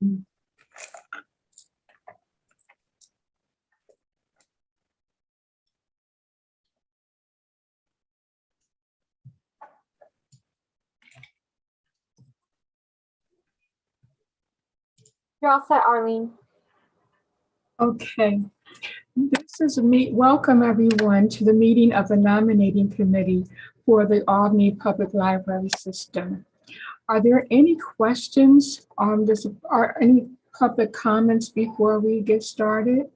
You're all set, Arlene. Okay. This is welcome everyone to the meeting of the nominating committee for the Albany Public Library System. Are there any questions on this or any public comments before we get started?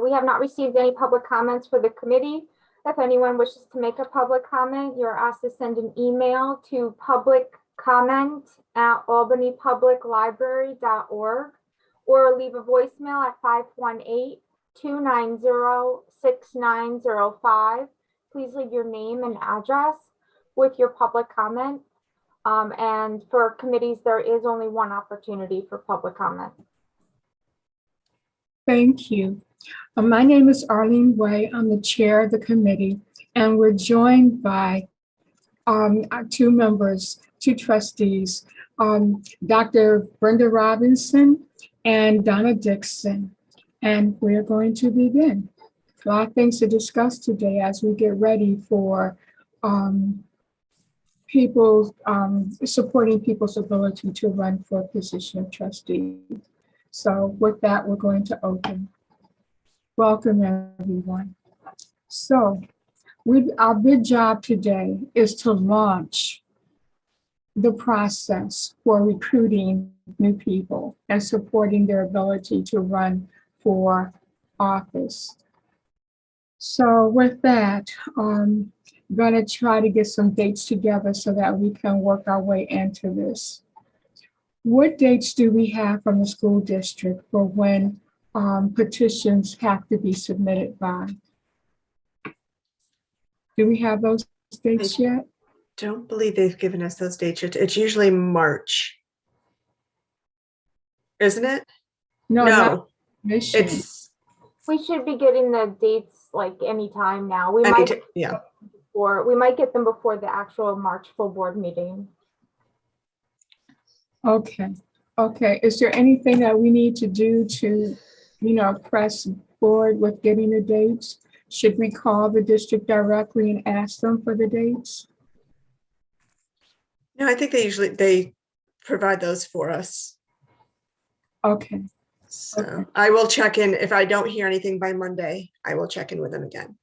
We have not received any public comments for the committee. If anyone wishes to make a public comment, you're asked to send an email to publiccomment@albanypubliclibrary.org or leave a voicemail at 518-290-6905. Please leave your name and address with your public comment. And for committees, there is only one opportunity for public comment. Thank you. My name is Arlene Way. I'm the chair of the committee, and we're joined by our two members, two trustees, Dr. Brenda Robinson and Donna Dixon. And we're going to begin. A lot of things to discuss today as we get ready for supporting people's ability to run for a position of trustee. So with that, we're going to open. Welcome, everyone. So our big job today is to launch the process for recruiting new people and supporting their ability to run for office. So with that, I'm gonna try to get some dates together so that we can work our way into this. What dates do we have from the school district for when petitions have to be submitted by? Do we have those dates yet? Don't believe they've given us those dates yet. It's usually March, isn't it? No. We should be getting the dates like anytime now. We might get them before the actual March full board meeting. Okay. Is there anything that we need to do to, press forward with getting the dates? Should we call the district directly and ask them for the dates? No, I think they provide those for us. Okay. So I will check in. If I don't hear anything by Monday, I will check in with them again.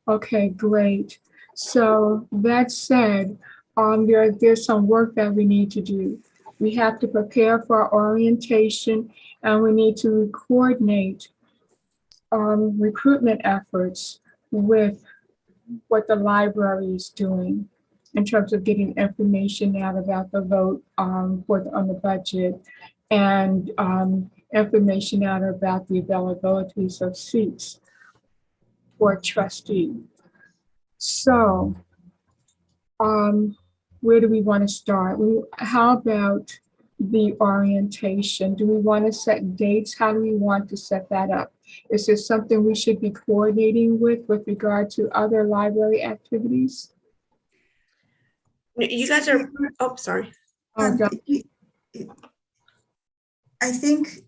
Okay, great. So that said, there's some work that we need to do. We have to prepare for our orientation, and we need to coordinate recruitment efforts with what the library is doing in terms of getting information out about the vote on the budget, and information out about the availabilities of seats for trustee. So where do we want to start? How about the orientation? Do we want to set dates? How do we want to set that up? Is this something we should be coordinating with regard to other library activities? You guys are, oh, sorry. I think,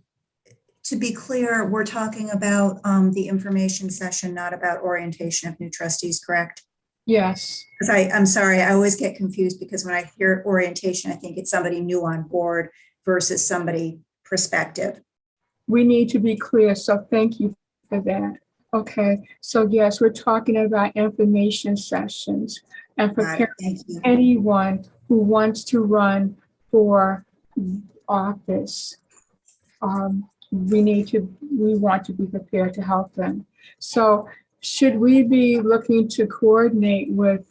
to be clear, we're talking about the information session, not about orientation of new trustees, correct? Yes. I'm sorry, I always get confused because when I hear orientation, I think it's somebody new on board versus somebody prospective. We need to be clear, so thank you for that. Okay, so yes, we're talking about information sessions and preparing anyone who wants to run for office. We want to be prepared to help them. So should we be looking to coordinate with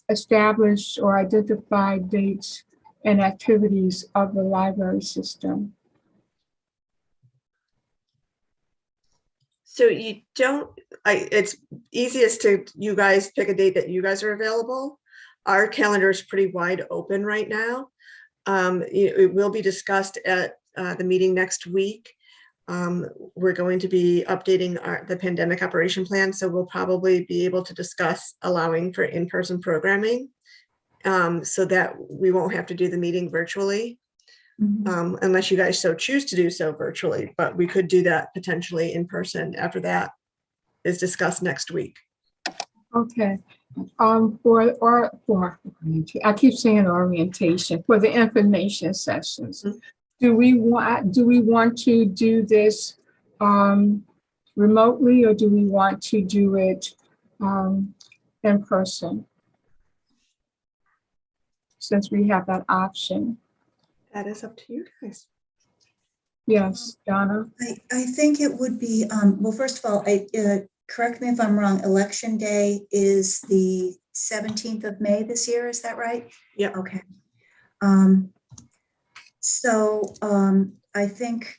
established or identified dates and activities of the library system? So you don't, it's easiest to you guys pick a date that you guys are available. Our calendar is pretty wide open right now. It will be discussed at the meeting next week. We're going to be updating the pandemic operation plan, so we'll probably be able to discuss allowing for in-person programming so that we won't have to do the meeting virtually. unless you guys so choose to do so virtually, but we could do that potentially in person after that is discussed next week. Okay. I keep saying orientation for the information sessions. Do we want to do this remotely, or do we want to do it in person? Since we have that option. That is up to you guys. Yes, Donna. I think it would be, well, first of all, correct me if I'm wrong, Election Day is the 17th of May this year, is that right? Yeah. Okay. So I think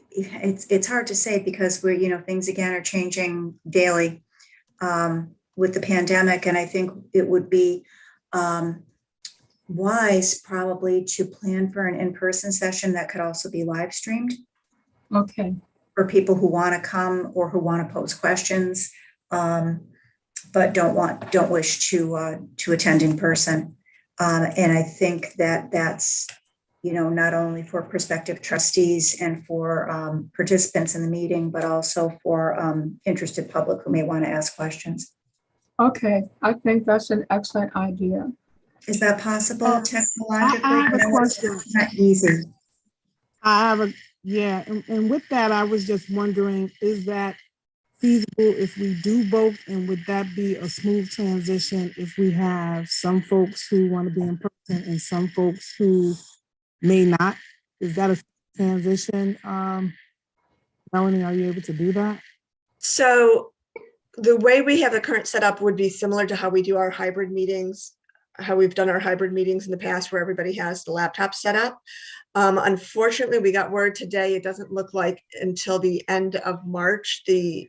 it's hard to say because we're, things again are changing daily with the pandemic. And I think it would be wise probably to plan for an in-person session that could also be live streamed. Okay. For people who want to come or who want to pose questions, but don't wish to attend in person. And I think that's, not only for prospective trustees and for participants in the meeting, but also for interested public who may want to ask questions. Okay, I think that's an excellent idea. Is that possible technologically? I have a question. It's not easy. And with that, I was just wondering, is that feasible if we do both, and would that be a smooth transition if we have some folks who want to be in person and some folks who may not? Is that a transition? Melanie, are you able to do that? So the way we have the current setup would be similar to how we do our hybrid meetings, how we've done our hybrid meetings in the past where everybody has the laptop set up. Unfortunately, we got word today, it doesn't look like until the end of March, the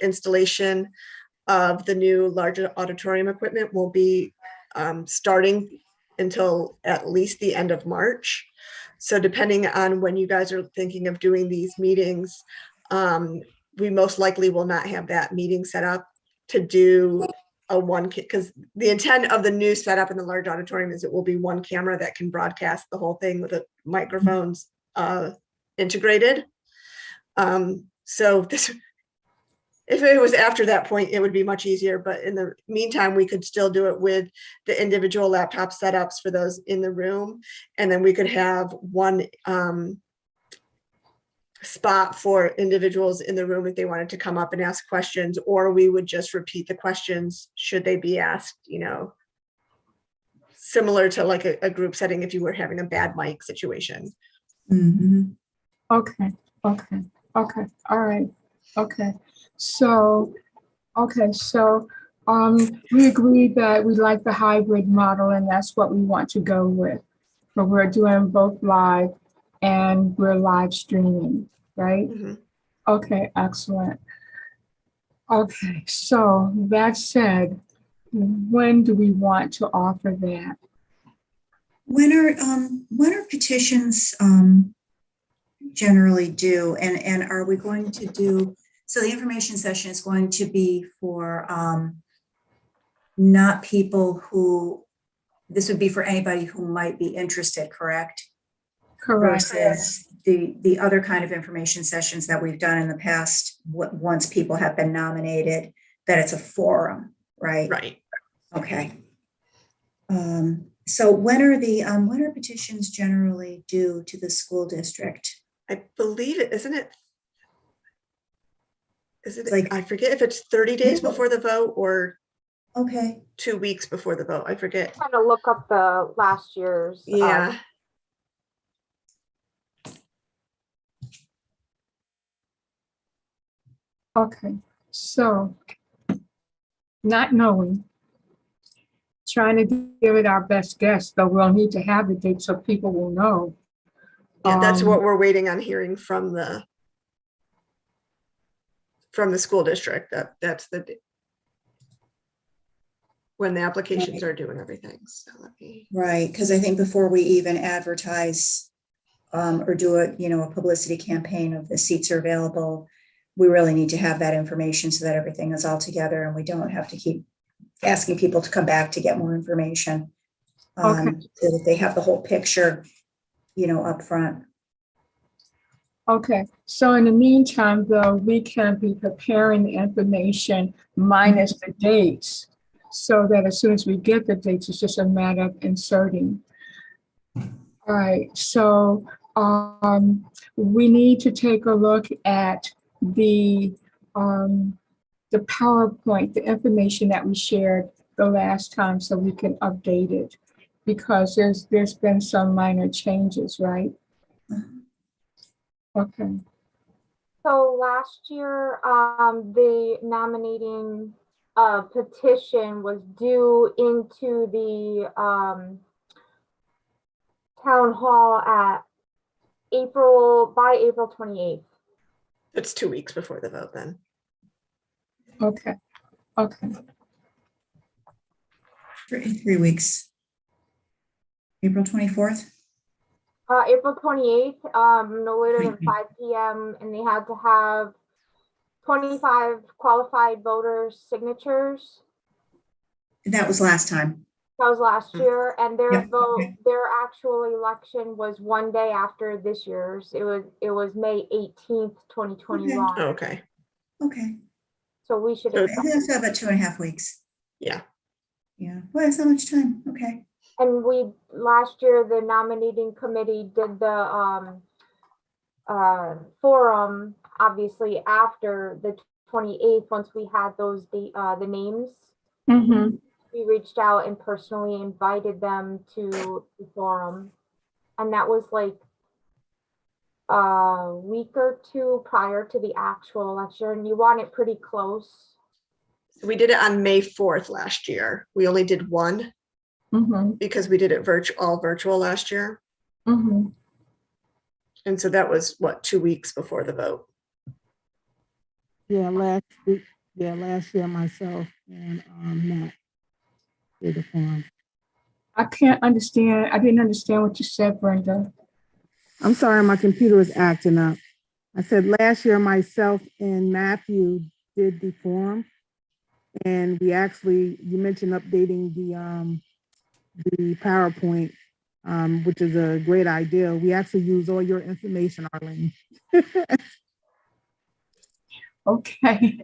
installation of the new larger auditorium equipment will be starting until at least the end of March. So depending on when you guys are thinking of doing these meetings, we most likely will not have that meeting set up to do a one, because the intent of the new setup in the large auditorium is it will be one camera that can broadcast the whole thing with the microphones integrated. So this, if it was after that point, it would be much easier, but in the meantime, we could still do it with the individual laptop setups for those in the room. And then we could have one spot for individuals in the room if they wanted to come up and ask questions, or we would just repeat the questions should they be asked, similar to like a group setting if you were having a bad mic situation. Mm-hmm. Okay. All right. Okay. So we agreed that we like the hybrid model, and that's what we want to go with. But we're doing both live and we're live streaming, right? Mm-hmm. Okay, excellent. Okay, so that said, when do we want to offer that? When are petitions generally due, and are we going to do, so the information session is going to be for not people who, this would be for anybody who might be interested, correct? Correct. Versus the other kind of information sessions that we've done in the past, once people have been nominated, that it's a forum, right? Right. Okay. So when are petitions generally due to the school district? I believe it, isn't it? Like, I forget if it's 30 days before the vote or okay. 2 weeks before the vote. I forget. Trying to look up the last year's. Yeah. Okay, so not knowing, trying to give it our best guess, though we'll need to have the date so people will know. Yeah, that's what we're waiting on hearing from the school district. That's the when the applications are due and everything. So let me. Right, because I think before we even advertise or do a publicity campaign of the seats are available, we really need to have that information so that everything is all together and we don't have to keep asking people to come back to get more information. Okay. So that they have the whole picture. upfront. Okay, so in the meantime, though, we can be preparing the information minus the dates, so that as soon as we get the dates, it's just a matter of inserting. All right, so we need to take a look at the PowerPoint, the information that we shared the last time, so we can update it, because there's been some minor changes, right? Okay. So last year, the nominating petition was due into the town hall at by April 28th. It's 2 weeks before the vote then. Okay. Okay. 3 weeks. April 24th. April 28th, no later than 5 p.m. and they had to have 25 qualified voters' signatures. That was last time. That was last year, and their Yep, vote, okay. their actual election was one day after this year's. It was May 18th, 2021. Okay. Okay. So we should. So- That's about 2.5 weeks. Yeah. Yeah. Well, that's not much time. Okay. And last year, the nominating committee did the forum, obviously after the 28th, once we had the names. Mm-hmm. We reached out and personally invited them to the forum. And that was like a week or two prior to the actual election. And you want it pretty close. We did it on May 4th last year. We only did one Mm-hmm. because we did it all virtual last year. Mm-hmm. And so that was what, 2 weeks before the vote. Yeah, last year myself and Matt did the form. I didn't understand what you said, Brenda. I'm sorry, my computer was acting up. I said last year myself and Matthew did the form, and you mentioned updating the PowerPoint, which is a great idea. We actually use all your information, Arlene. Okay.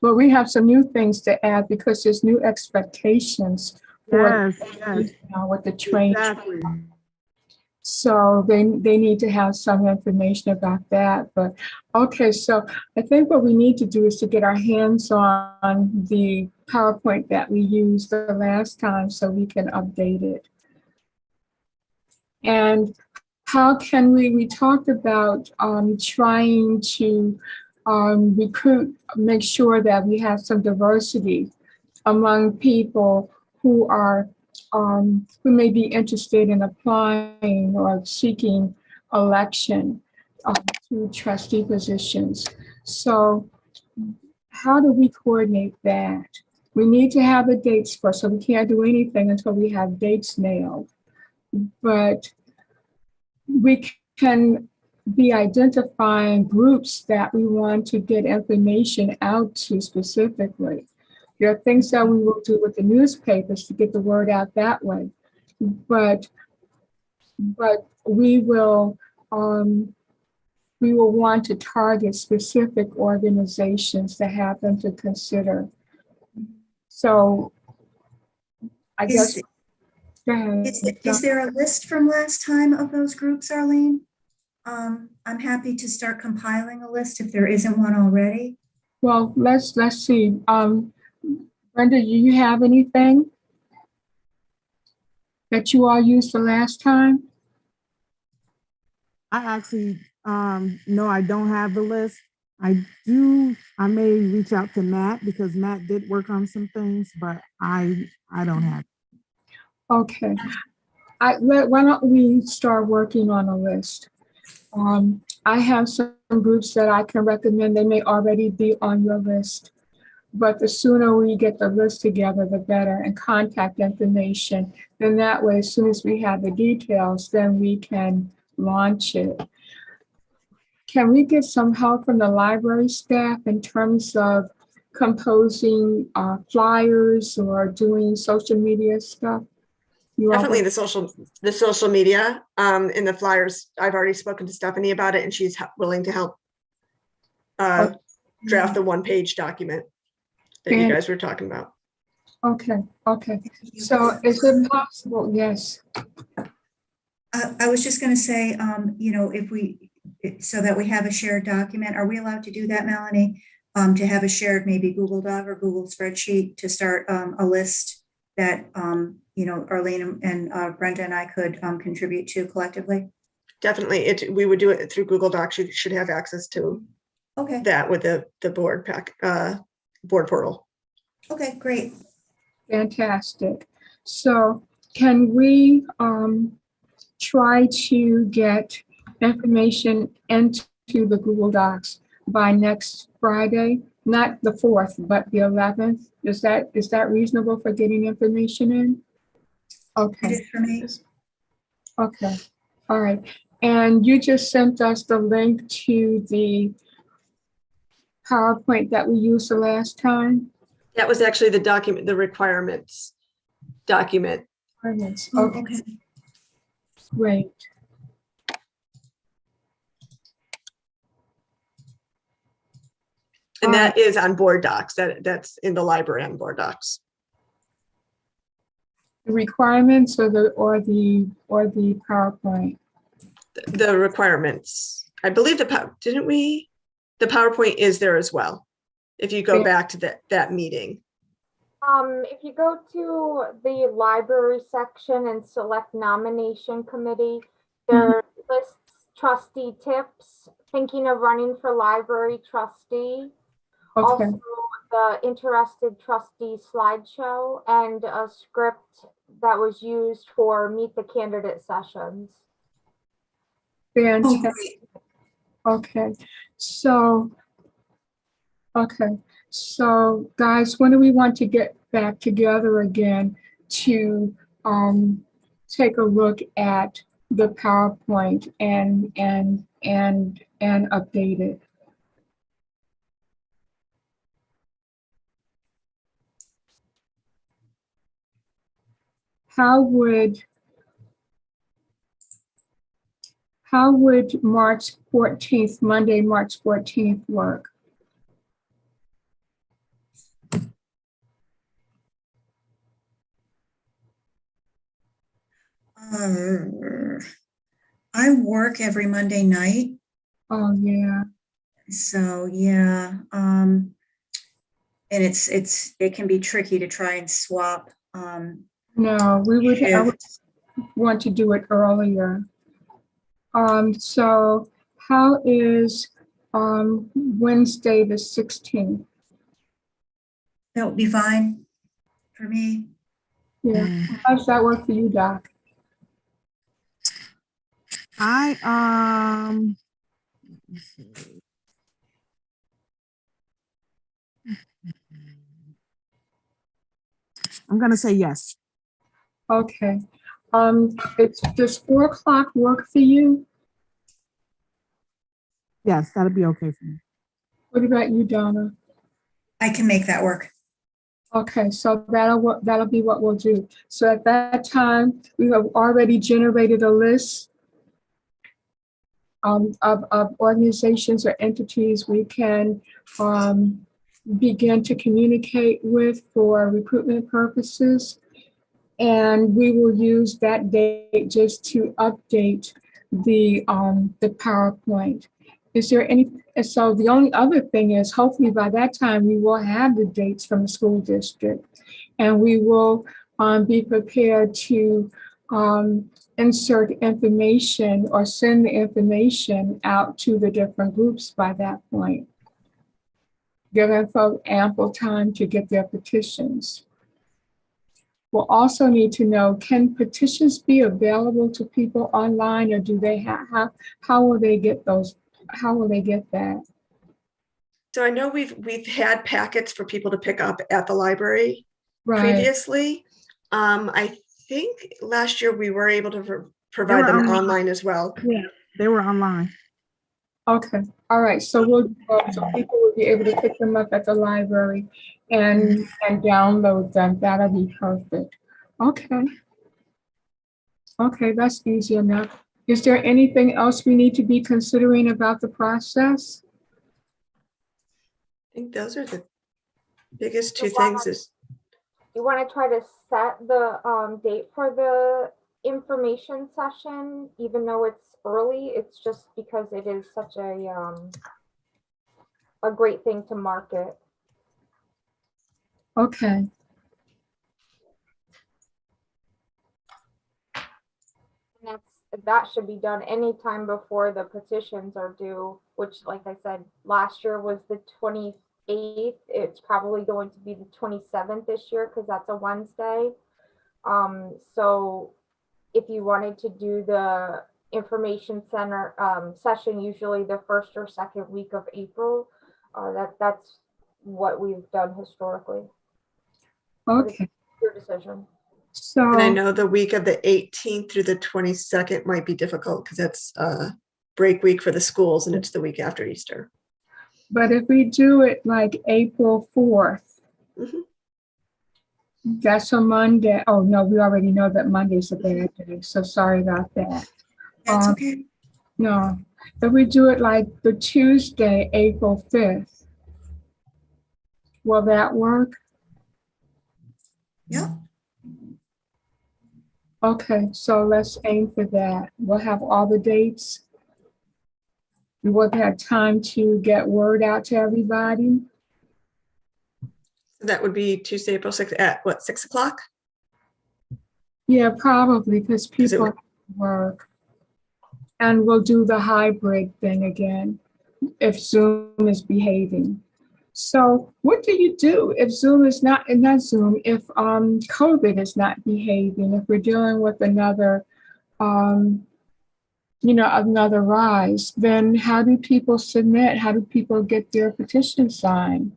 But we have some new things to add because there's new expectations for Yes, with the training. exactly. So they need to have some information about that. But okay, so I think what we need to do is to get our hands on the PowerPoint that we used the last time so we can update it. And how can we talked about trying to recruit, make sure that we have some diversity among people who are who may be interested in applying or seeking election to trustee positions. So how do we coordinate that? We need to have the dates first, so we can't do anything until we have dates nailed. But we can be identifying groups that we want to get information out to specifically. There are things that we will do with the newspapers to get the word out that way, but we will want to target specific organizations to have them to consider. So I guess. Go ahead. Is there a list from last time of those groups, Arlene? I'm happy to start compiling a list if there isn't one already. Well, let's see. Brenda, do you have anything that you all used the last time? I actually, no, I don't have the list. I may reach out to Matt because Matt did work on some things, but I don't have it. Okay. Why don't we start working on a list? I have some groups that I can recommend. They may already be on your list, but the sooner we get the list together, the better, and contact information. Then that way, as soon as we have the details, then we can launch it. Can we get some help from the library staff in terms of composing flyers or doing social media stuff? You all Definitely the social media, in the flyers. I've already spoken to Stephanie about it and she's willing to help draft the one-page document that you guys were talking about. Okay, okay. So is it possible? Yes. I was just going to say, you know, so that we have a shared document, are we allowed to do that, Melanie? To have a shared maybe Google Doc or Google spreadsheet to start a list that, you know, Arlene and Brenda and I could contribute to collectively? Definitely, we would do it through Google Docs. You should have access to that with the board board portal. Okay, great. Fantastic. So can we try to get information into the Google Docs by next Friday? Not the 4th, but the 11th. Is that reasonable for getting information in? Okay. It is for me. Okay. All right. And you just sent us the link to the PowerPoint that we used the last time? That was actually the document, the requirements document. Okay. Great. And that is on board docs. That's in the library on board docs. The requirements or the PowerPoint? The requirements. I believe the PowerPoint is there as well. If you go back to that meeting. If you go to the library section and select nomination committee, there lists trustee tips, thinking of running for library trustee. Okay. Also, the interested trustee slideshow and a script that was used for meet the candidate sessions. Fantastic. Okay. So guys, when do we want to get back together again to take a look at the PowerPoint and update it? How would March 14th, Monday, March 14th work? I work every Monday night. Oh yeah. So yeah, and it can be tricky to try and swap. No, I would want to do it earlier. So how is Wednesday the 16th? That would be fine for me. Yeah. How does that work for you, Doc? I'm gonna say yes. Okay. Does 4 o'clock work for you? Yes, that'll be okay for me. What about you, Donna? I can make that work. Okay, so that'll be what we'll do. So at that time, we have already generated a list of organizations or entities we can begin to communicate with for recruitment purposes. And we will use that date just to update the PowerPoint. Is there so the only other thing is hopefully by that time we will have the dates from the school district and we will be prepared to insert information or send the information out to the different groups by that point, giving folks ample time to get their petitions. We'll also need to know, can petitions be available to people online, or do they have, how will they get those? How will they get that? So I know we've had packets for people to pick up at the library previously. I think last year we were able to provide them online as well. Yeah, they were online. Okay, all right. So so people will be able to pick them up at the library and download them. That'll be perfect. Okay. Okay, that's easy enough. Is there anything else we need to be considering about the process? I think those are the biggest So two things is, You want to try to set the date for the information session, even though it's early. It's just because it is such a great thing to market. Okay, And that should be done anytime before the petitions are due, which, like I said, last year was the 28th. It's probably going to be the 27th this year because that's a Wednesday. So if you wanted to do the information center session, usually the first or second week of April, that's what we've done historically. But it's okay. your decision. and I So, know the week of the 18th through the 22nd might be difficult because that's break week for the schools and it's the week after Easter. but if we do it like April 4th, Mhm. that's a Monday. Oh, no, we already know that Monday's a bad day, so sorry about that. That's Um, okay. No, if we do it like the Tuesday, April 5th, will that work? Yeah. Okay, so let's aim for that. We'll have all the dates. We will have time to get word out to everybody. So that would be Tuesday, April 6th at what, 6 o'clock? Yeah, probably because 'Cause it people would- work. And we'll do the hybrid thing again if Zoom is behaving. So what do you do if Zoom is not Zoom, if COVID is not behaving, if we're dealing with another another rise, then how do people submit? How do people get their petition signed?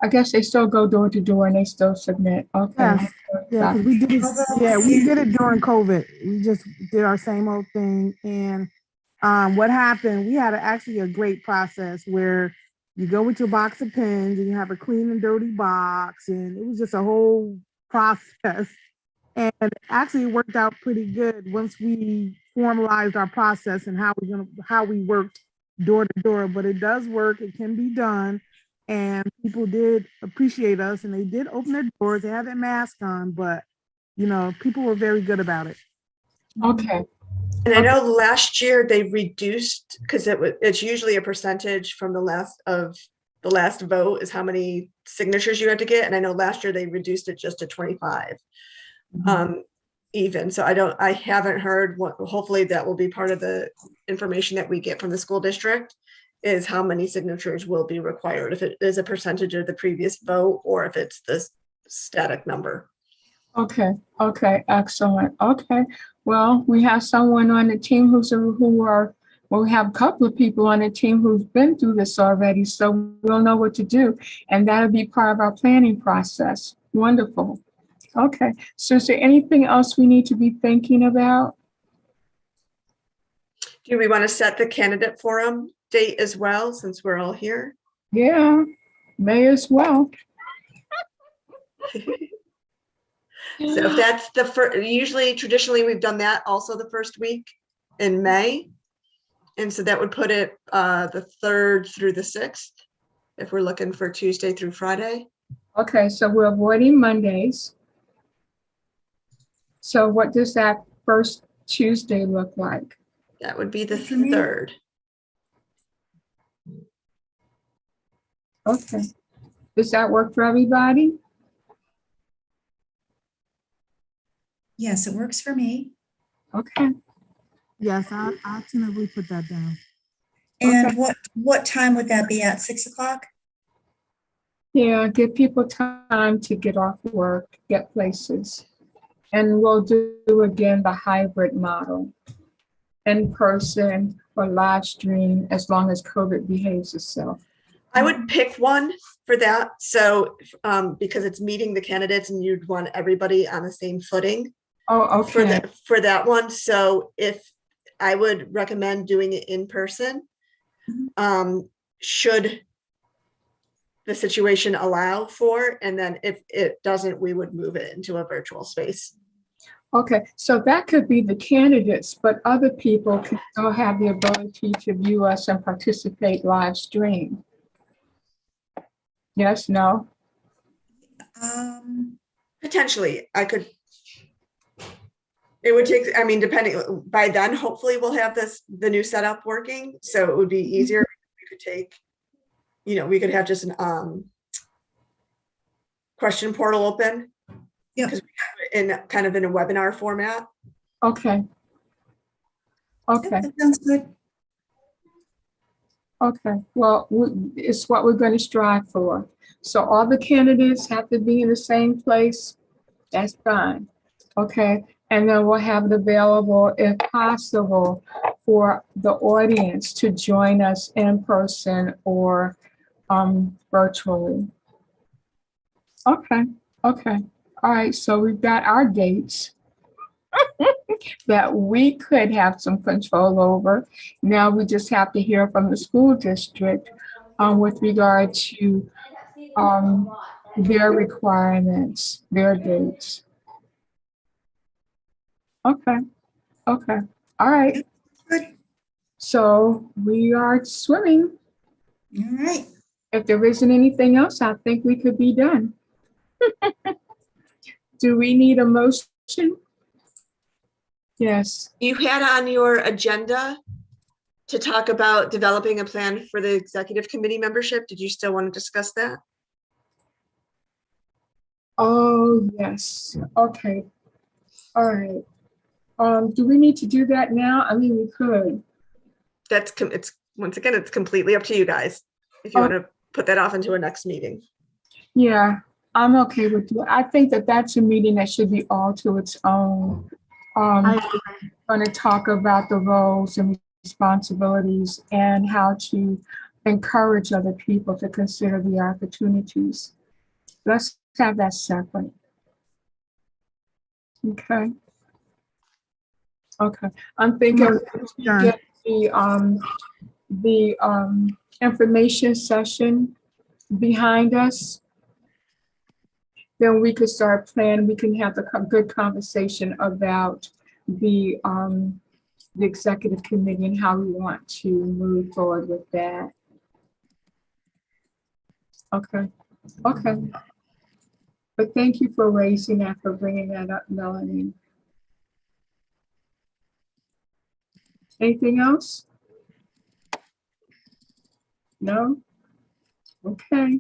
I guess they still go door to door and they still submit. Okay. Yes. Yeah, because we did it. Although, Yeah, we did it during COVID. We just did our same old thing. And what happened? We had actually a great process where you go with your box of pens and you have a clean and dirty box, and it was just a whole process. And actually, it worked out pretty good once we formalized our process and how we worked door to door. But it does work. It can be done. And people did appreciate us and they did open their doors. They had their mask on, but people were very good about it. Okay. And I know last year they reduced, because it's usually a percentage from the last vote is how many signatures you had to get. And I know last year they reduced it just to 25. Even. So I haven't heard what, hopefully that will be part of the information that we get from the school district is how many signatures will be required, if it is a percentage of the previous vote or if it's the static number. Okay. Okay. Excellent. Okay. Well, we have someone on the team we have a couple of people on the team who've been through this already, so we'll know what to do. And that'll be part of our planning process. Wonderful. Okay. So is there anything else we need to be thinking about? Do we want to set the candidate forum date as well, since we're all here? Yeah, may as well. So if that's the first, usually traditionally we've done that also the first week in May. And so that would put it the 3rd through the 6th, if we're looking for Tuesday through Friday. Okay, so we're avoiding Mondays. So what does that first Tuesday look like? That would be the For me? 3rd. Okay. Does that work for everybody? yes, it works for me. Okay. Yes, I'll tentatively put that down. And Okay. what time would that be at? 6 o'clock? Yeah, give people time to get off work, get places. And we'll do again the hybrid model, in person or live stream, as long as COVID behaves itself. I would pick one for that. So because it's meeting the candidates and you'd want everybody on the same footing Oh, okay. for that one. So if I would recommend doing it in person, should the situation allow for, and then if it doesn't, we would move it into a virtual space. Okay, so that could be the candidates, but other people can still have the ability to view us and participate live stream. Yes, no? Potentially, I could. It would take, I mean, depending, by then, hopefully we'll have the new setup working, so it would be easier. We could take, we could have just an question portal open. Yeah. Because we have it in kind of in a webinar format. Okay. Okay, That sounds good. okay. Well, it's what we're going to strive for. So all the candidates have to be in the same place. That's fine. Okay, and then we'll have it available, if possible, for the audience to join us in person or virtually. Okay, okay. All right, so we've got our dates that we could have some control over. Now we just have to hear from the school district with regard to their requirements, their dates. Okay, okay, all right. Good. So we are swimming. All right. If there isn't anything else, I think we could be done. Do we need a motion? Yes. You had on your agenda to talk about developing a plan for the executive committee membership. Did you still want to discuss that? Oh, yes. Okay. All right. Do we need to do that now? I mean, we could. It's once again, it's completely up to you guys. If you want to put that off into a next meeting. Yeah, I'm okay with that. I think that that's a meeting that should be all to its own. Going to talk about the roles and responsibilities and how to encourage other people to consider the opportunities. Let's have that separate. Okay. Okay. I'm thinking once we get the information session behind us, then we could start planning. We can have a good conversation about the executive committee and how we want to move forward with that. Okay, okay. But thank you for raising that, for bringing that up, Melanie. Anything else? No? Okay.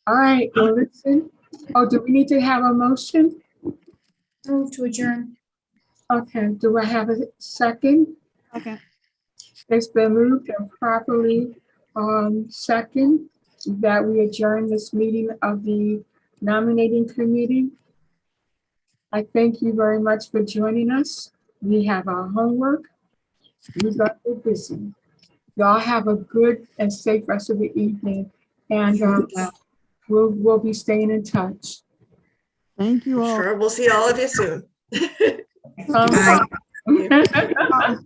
All right, well, listen. Oh, do we need to have a motion? Move to adjourn. Okay, do I have a second? Okay. It's been moved and properly second that we adjourn this meeting of the nominating committee. I thank you very much for joining us. We have our homework. We got to be busy. Y'all have a good and safe rest of the evening, and we'll be staying in touch. Thank you all. Sure, we'll see all of you soon. Bye. Bye.